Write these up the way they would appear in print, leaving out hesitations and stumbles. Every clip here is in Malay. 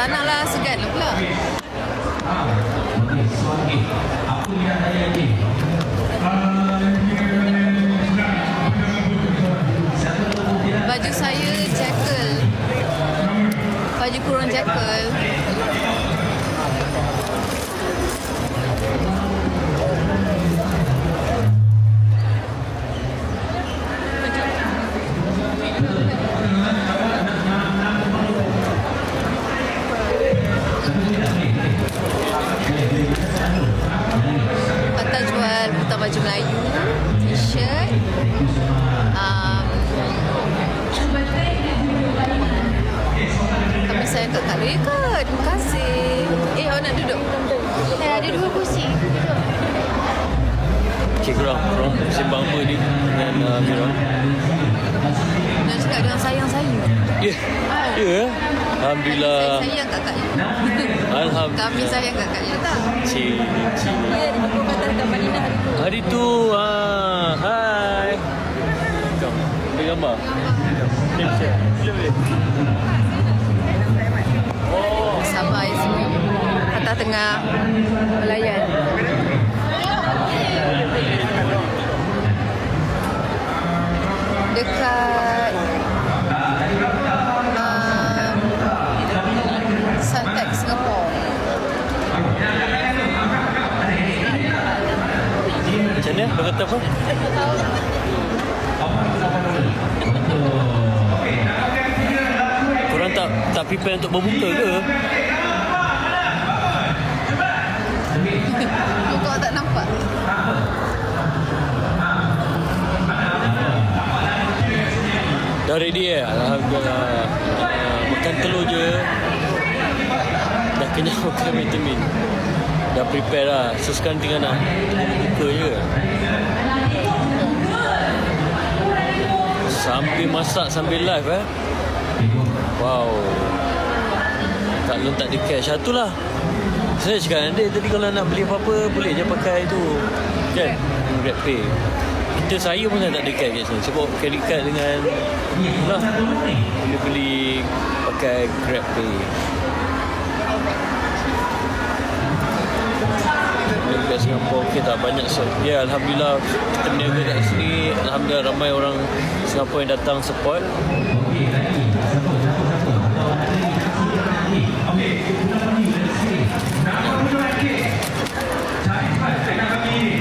Tak naklah segan lah pula. Baju saya jackal. Baju kurung jackal. Kata jual buta baju Melayu, t-shirt, kami saya kat Kak Rika. Terima kasih. Awak nak duduk? Ada 2 kursi. Cik korang sembang apa ni dengan Mira? Nak cakap dengan sayang saya. Ya. Ya. Alhamdulillah. Saya sayang kat Kak Yu. Alhamdulillah. Kami sayang kat Kak Yu tak? Cik. Ya, dia pun kata dekat Madinah hari tu. Hai. Jom. Ambil gambar. Boleh share. Boleh. Sabar Ismi. Atas tengah melayan. Dekat Suntec, Singapore. Macam mana? Kau kata apa? Korang tak prepare untuk berbuka ke? Kau tak nampak? Dah ready Alhamdulillah. Makan telur je. Dah kenyang makan vitamin. Dah prepare lah. So sekarang tinggal nak buka je. Sambil masak sambil live Wow. Kak Long tak ada cash. Satulah. Saya cakap nanti tadi kalau nak beli apa-apa boleh je pakai tu. Kan? GrabPay. Saya pun tak ada kad kat sini. Sebab credit card dengan lah, boleh beli pakai GrabPay. Dekat Singapura okey tak banyak ya, Alhamdulillah kita berniaga kat sini. Alhamdulillah ramai orang Singapura yang datang support.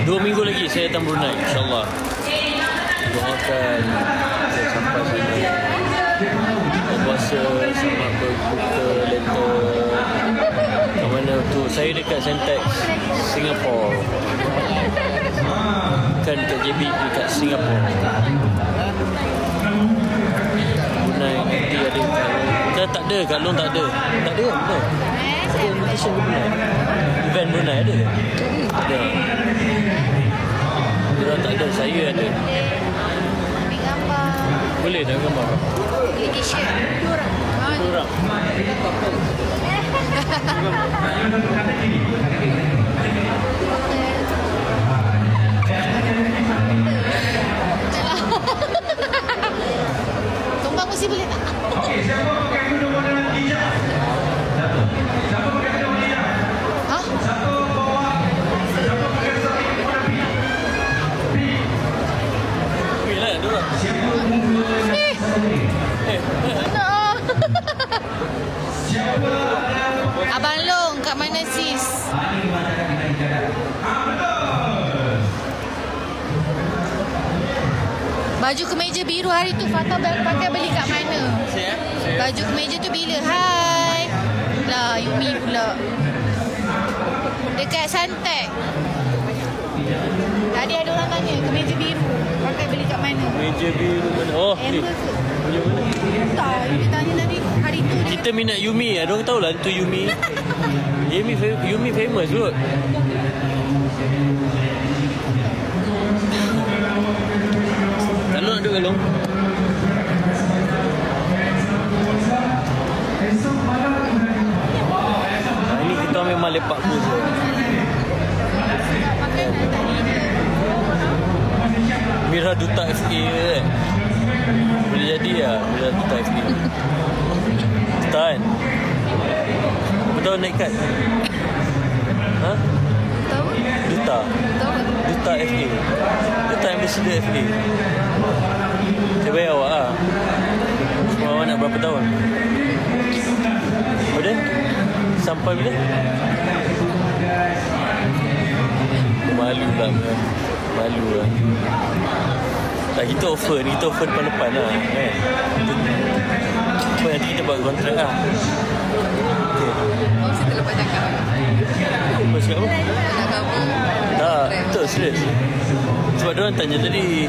2 minggu lagi saya datang Brunei, insyaAllah. Doakan saya sampai sana. Puasa sama berbuka letter. Kat mana tu? Saya dekat Suntec, Singapore. Bukan dekat JB, dekat Singapore. Brunei nanti ada. Tak ada, Kak Long tak ada. Tak ada kan? Betul? Ada invitation ke Brunei? Event Brunei ada? Ada. Dia tak ada, saya ada. Ambil gambar. Boleh tak gambar? Boleh share. 2 orang. Tumpang kursi boleh tak? Okey, siapa pakai tudung warna hijau? Siapa pakai tudung hijau? Ha? Satu bawah. Siapa pakai sarung warna pink? Bila dulu. Siapa bungkus dan sarung? Nak. Siapa Abang Long, kat mana sis? Baju kemeja biru hari tu Fatah pakai beli kat mana? Baju kemeja tu bila? Hai. Lah, Yumi pula. Dekat Suntec. Tadi ada orang tanya kemeja biru pakai beli kat mana? Meja biru mana? Oh, ni. Amber ke? Punya mana? Tak, dia tanya tadi hari tu dia Kita minat Yumi. Ada orang tahu lah tu Yumi. Yumi famous kot. Kalau nak duduk Long. Ini kita memang lepak pun je. Mira Duta FA kan. Boleh jadi lah Mira Duta FA. Betul kan? tahun nak ikat? Ha? Tahu? Duta. Tahu? Duta FA. Duta Ambassador FA. Saya bayar awak lah. Semua awak nak berapa tahun? Boleh? Sampai bila? Malu lah. Malu lah. Tak, kita offer ni. Kita offer depan-depan lah. Apa nanti kita buat kontrak lah. Okay. Oh, saya terlepas cakap. Apa cakap apa? Nak cover. Tak, betul, serius. Sebab diorang tanya tadi,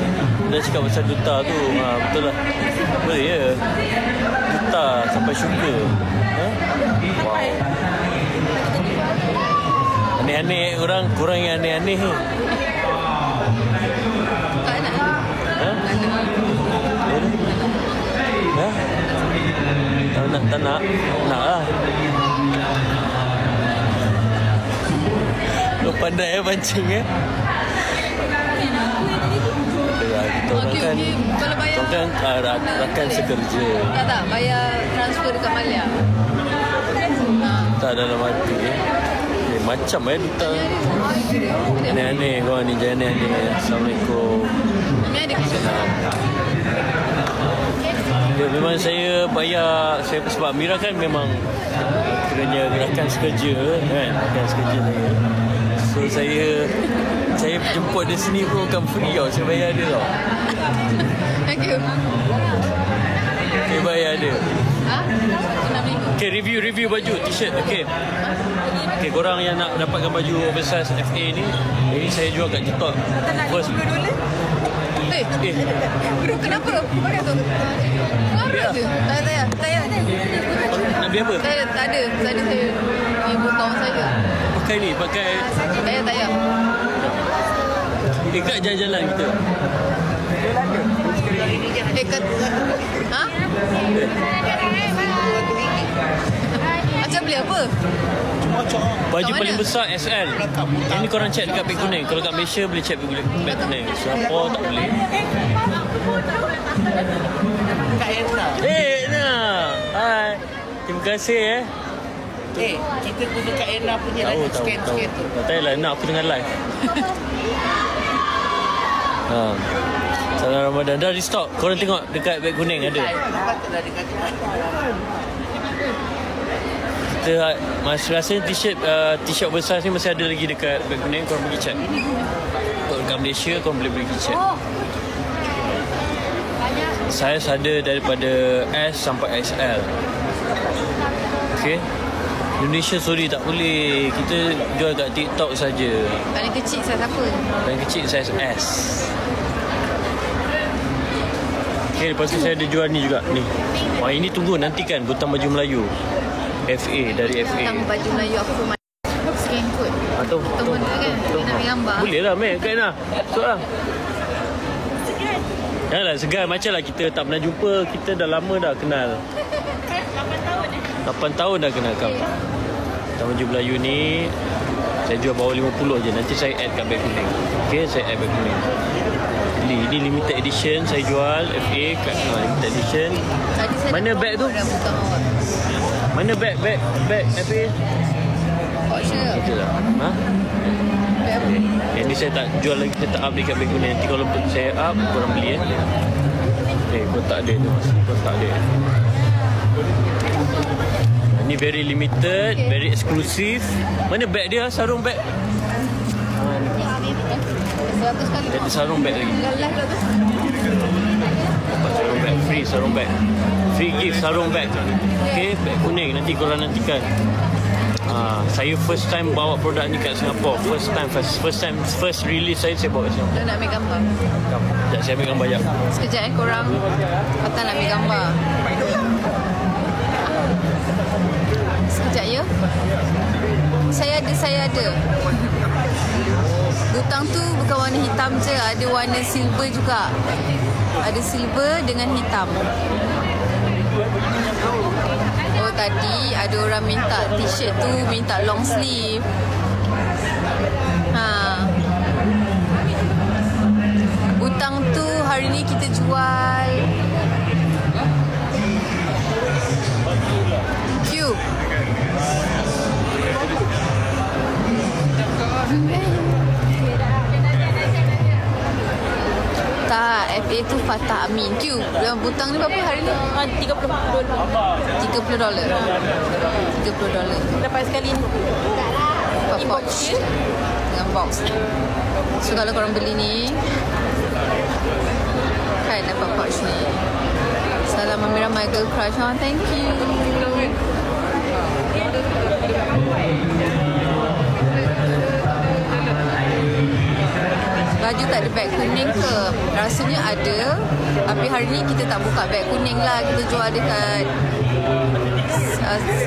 dah cakap pasal duta tu. Betul lah. Boleh ya. Duta sampai syurga. Wow. Aneh-aneh orang, korang yang aneh-aneh ni. Tak nak. Ha? Ha? Tak nak? Nak lah. Kau pandai pancing kita orang kan, Kalau bayar, orang kan rakan sekerja. tak, bayar transfer dekat Malia. Tak dalam hati macam duta. Aneh-aneh korang ni, jangan aneh-aneh. Assalamualaikum. Ini ada kisah. Ya, memang saya bayar sebab Mira kan memang kerana rakan sekerja kan, rakan sekerja saya. So saya jemput dia sini pun bukan free tau, saya bayar dia tau. Thank you. Saya bayar dia. Ha? 6,000. Okay, review baju t-shirt. Okay, korang yang nak dapatkan baju oversize FA ni, ini saya jual kat TikTok. First Bro, kenapa? Pakai tu. Marah je. Tak payah. nak beli apa? Tak ada. Ni botong saja. Pakai ni, pakai. Tak payah. Kat jalan-jalan kita. Ha? Macam beli apa? Baju kat paling mana? besar SL. Ini korang check dekat beg kuning. Kalau kat Malaysia boleh check beg kuning. Singapore tak boleh. Kak Erna. Nah. Hai. Terima kasih Kita guna Kak Erna punya Tahu. scan tu. Tak payahlah, nak aku tengah live. Salam Ramadan. Dah restock. Korang tengok dekat beg kuning ada. Patutlah dekat Kita masih rasa t-shirt besar ni masih ada lagi dekat beg kuning. Korang pergi check. Untuk dekat Malaysia korang boleh pergi check. Saya ada daripada S sampai XL. Okay. Indonesia sorry tak boleh. Kita jual kat TikTok saja. Paling kecil saiz apa? Paling kecil saiz S. Okay, lepas tu saya ada jual ni juga ni. Wah, ini tunggu nantikan butang baju Melayu. FA dari FA. Tentang baju Melayu aku pun scan code. Atau Teman dia kan, dia nak ambil gambar. boleh lah, Mek. Kan lah. Masuk lah. Janganlah segan. Macam lah kita tak pernah jumpa. Kita dah lama dah kenal. 8 tahun dah kenal kau. Butang baju Melayu ni saya jual bawah 50 je. Nanti saya add kat beg kuning. Okay, saya add beg kuning. Ini limited edition saya jual FA kat limited edition. Tadi saya Mana beg tu? Butang awak. Mana beg FA? Voucher. Betul tak? Ha? Beg apa? Yang ni saya tak jual lagi, saya tak up dekat beg kuning. Nanti kalau saya up, korang beli kotak dia tu. Kotak dia. Ni very limited, very exclusive. Mana beg dia? Sarung beg. 100 kali. Ada sarung beg lagi. Galah dah tu. Dapat sarung beg. Free sarung beg. Free gift sarung beg. Okay, beg kuning. Nanti korang nantikan. Saya first time bawa produk ni kat Singapore. First release saya bawa kat Singapore. Dah nak ambil gambar. Sekejap saya ambil gambar jap. Sekejap korang. Patah nak ambil gambar. Sekejap ya. Saya ada. Butang tu bukan warna hitam je, ada warna silver juga. Ada silver dengan hitam. Oh, tadi ada orang minta t-shirt tu, minta long sleeve. Butang tu hari ni kita jual Q. Tak, FA tu Fatah Amin. Q, yang butang ni berapa hari ni? $30. $30. Dapat sekali ni. Dapat box. Dengan box. So kalau korang beli ni, kan dapat pouch ni. Salam Amira, my girl crush. Oh, thank you. Baju tak ada beg kuning ke? Rasanya ada. Tapi hari ni kita tak buka beg kuning lah. Kita jual dekat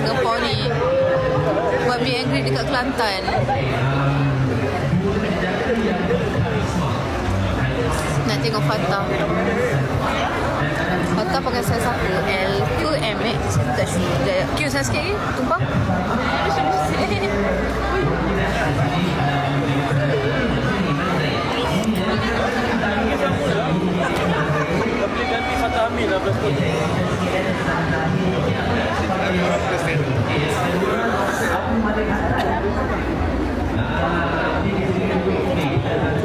Singapore ni. Buat Me Angry dekat Kelantan. Nak tengok Fatah. Fatah pakai saiz apa? L ke M eh? Saya tak sure. Q saiz sikit lagi? Tumpang? Boleh ganti Fatah Amin lah betul.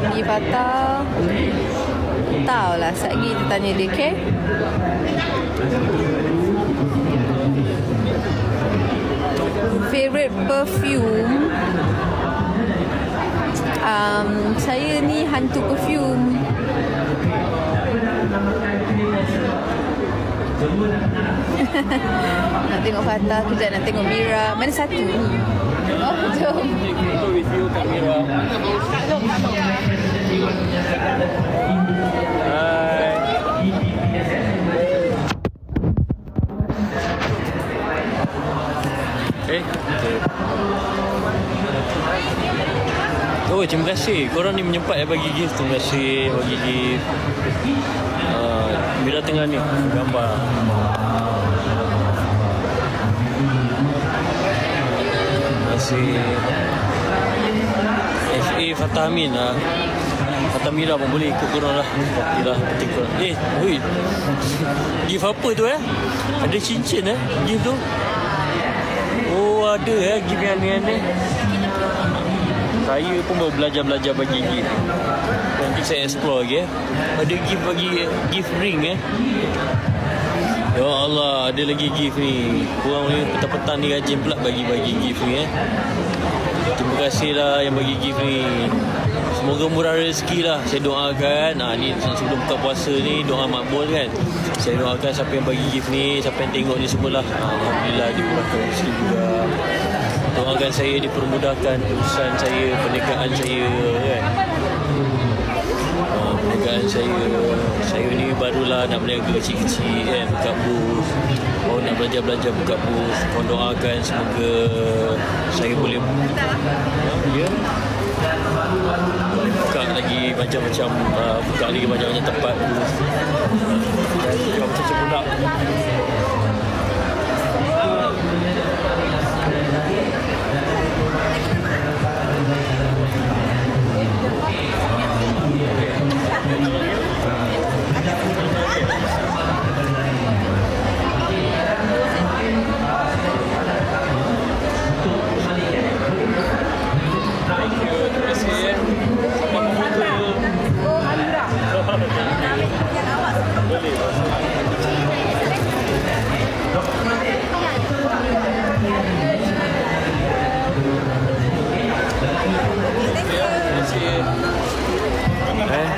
Pergi Fatah. Tahu lah, sekejap lagi kita tanya dia, okay? Favorite perfume? Saya ni hantu perfume. Nak tengok Fatah, kejap nak tengok Mira. Mana satu ni? Oh, jom. With you, Kak Mira. Hai. Oh, terima kasih. Korang ni menyempat bagi gift. Terima kasih bagi gift. Mira tengah ni gambar. Terima kasih. FA Fatah Amin lah. Fatah Mira pun boleh ikut korang lah. Yelah, penting korang. Hui. Gift apa tu Ada cincin gift tu. Oh, ada gift yang ni. Saya pun baru belajar bagi gift. Nanti saya explore lagi Ada gift bagi gift ring Ya Allah, ada lagi gift ni. Korang ni petang-petang ni rajin pula bagi gift ni Terima kasih lah yang bagi gift ni. Semoga murah rezeki lah. Saya doakan ni sebelum buka puasa ni, doa makbul kan. Saya doakan siapa yang bagi gift ni, siapa yang tengok ni semualah, alhamdulillah dimurahkan rezeki juga. Doakan saya dipermudahkan urusan saya, perniagaan saya kan. Perniagaan saya ni barulah nak berniaga kecil-kecil kan, buka booth. Nak belajar buka booth. Mohon doakan semoga saya boleh buka lagi macam-macam tempat booth. Macam budak.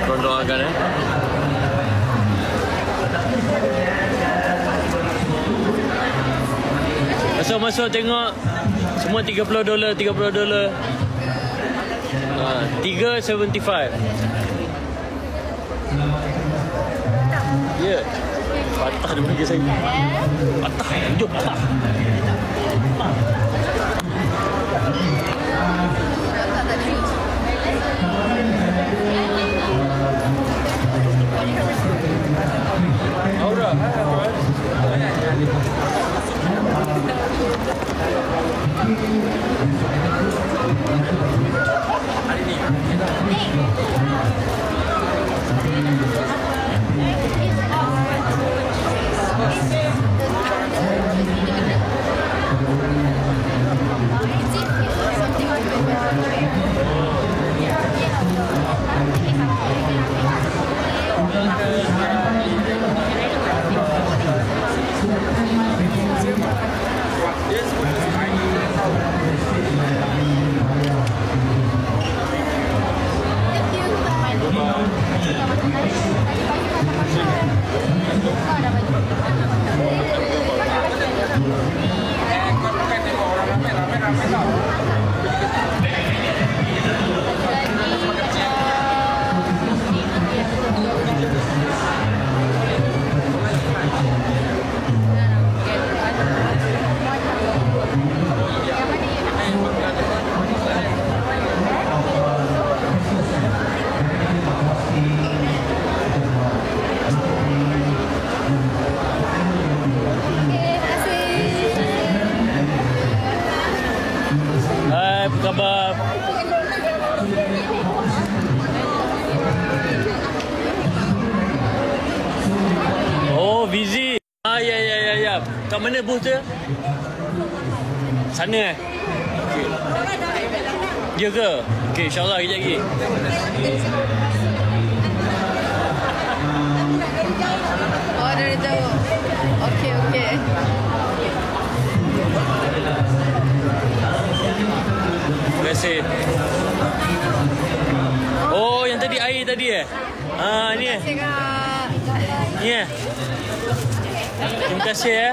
Korang doakan Masuk tengok. Semua $30. $3.75. Ya. Patah dia bagi saya. Patah. Jom patah. Aura. Hari ni. Hai, apa khabar? Oh, visit. Ya. Kat mana booth dia? Sana Okay. Ya ke? Okey, insyaAllah kejap lagi. Oh, dari jauh. Okey. Terima kasih. Oh, yang tadi air tadi ni Ni Terima kasih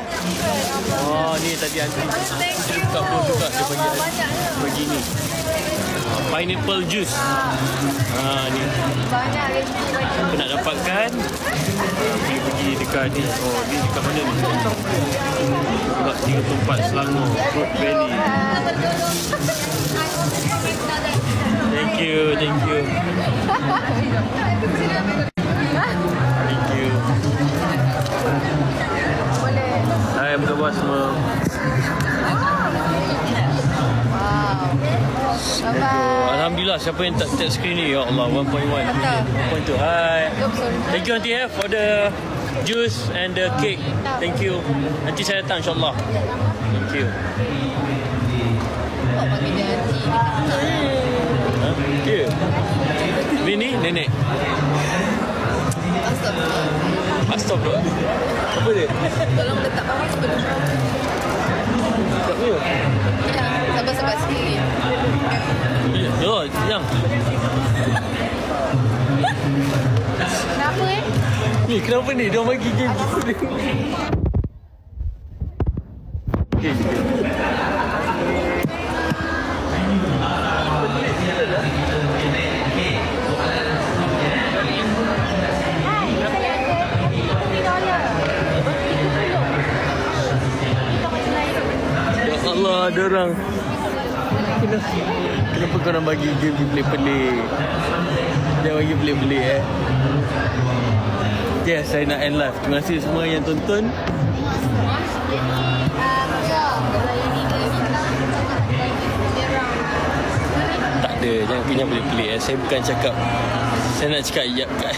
Oh, ni tadi antri. Dia buka booth juga. Dia bagi ni. Pineapple juice. Ni. Banyak lagi. Kita nak dapatkan. Kita pergi dekat ni. Oh, ni dekat mana ni? Dekat 3 tempat Selangor, Fruit Valley. Thank you. Thank you. Hai, apa khabar semua? Alhamdulillah, siapa yang tak tap screen ni? Ya Allah, 1.1. 1.2. Hai. Thank you Aunty for the juice and the cake. Thank you. Nanti saya datang insyaAllah. Thank you. Oh, bagi dia nanti. Okay. Ini nenek. Astagfirullah. Apa dia? Tolong letak bawah sebelum. Tak apa? Ya, sabar sikit. Yo, yang. Kenapa Ni kenapa ni? Dia bagi game gitu ni. Okay. Ya Allah, ada orang. Kenapa korang bagi game pelik-pelik? Jangan bagi pelik-pelik Yes, saya nak end live. Terima kasih semua yang tonton. Tak ada, jangan punya pelik-pelik Saya bukan cakap. Saya nak cakap ya kat.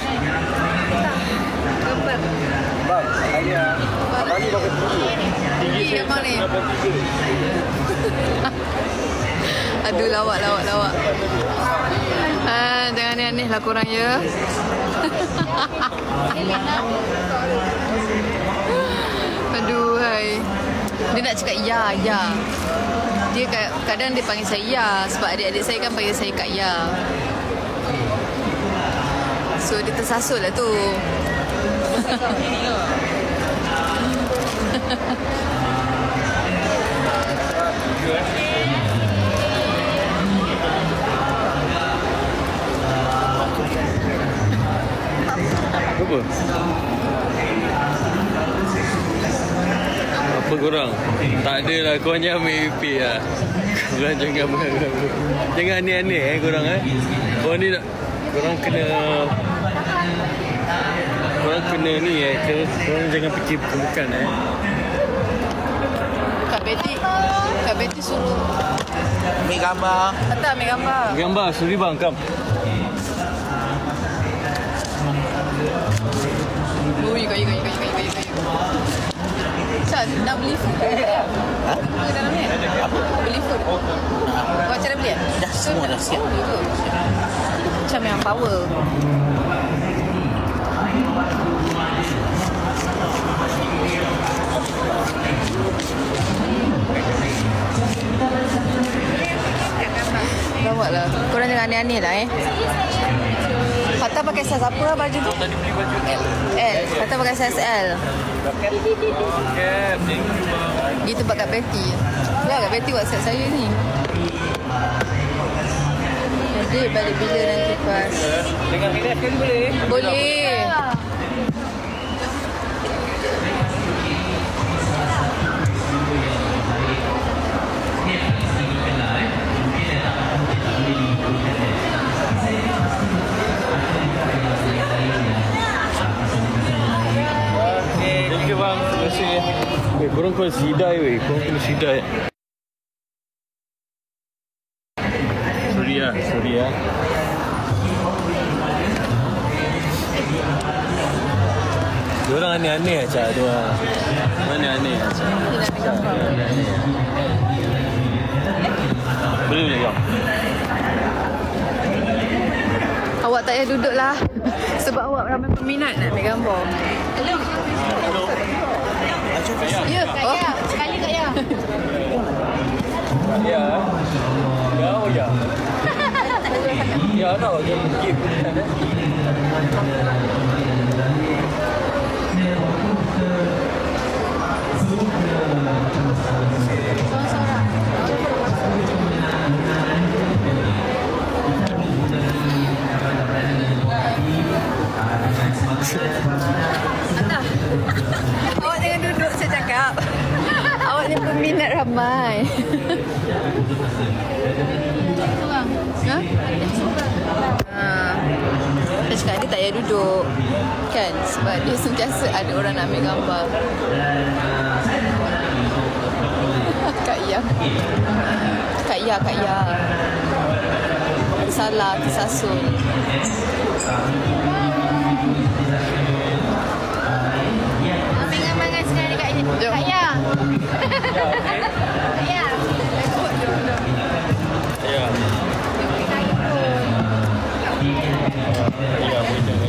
Bang, saya abang ni berapa tinggi? Tinggi abang ni. Aduh, lawak. Jangan aneh lah korang ya. Aduh, hai. Dia nak cakap ya. Dia kadang dia panggil saya ya. Sebab adik-adik saya kan panggil saya Kak Ya. So, dia tersasul lah tu. Apa? Apa korang? Tak ada lah, korang jangan ambil IP lah. Korang jangan aneh-aneh korang Korang ni nak, korang kena ni korang jangan fikir bukan Kak Betty suruh Ambil gambar. Kata ambil gambar. Gambar, suri bang, kam. Ui, kayu. Chan, nak beli food ke? Ha? Dalam ni? Beli food? Kau cara beli? Dah, semua dah siap. Macam yang power. Lawak lah. Korang jangan aneh-aneh lah Fatah pakai size apa lah baju tu? Tadi beli baju L. Fatah pakai size L. Okay, thank you. Pergi tempat Kak Betty. Lah Kak Betty WhatsApp saya ni. Jadi balik bila nanti pas? Dengan relax kan boleh? Boleh. Thank you bang. Terima kasih. Korang call sidai weh. Korang kena sidai. Sorry ya. Diorang aneh-aneh Acah tu lah. Aneh-aneh Acah. Boleh jom. Awak tak payah duduk lah. Sebab awak ramai peminat nak ambil gambar. Ya, Kak Ya. Sekali Kak Ya. Ya. Ya, oh ya. Ya, tau. Dia gift. Anak. Awak jangan duduk, saya cakap. Awak ni peminat ramai. Ha? Saya cakap dia tak payah duduk. Kan? Sebab dia sentiasa ada orang nak ambil gambar. Kak Ya. Kak Ya. Salah, tersasul. Ambil gambar sekali Kak Ya. Kak Ya. Kak Ya. Ya. Ya, boleh.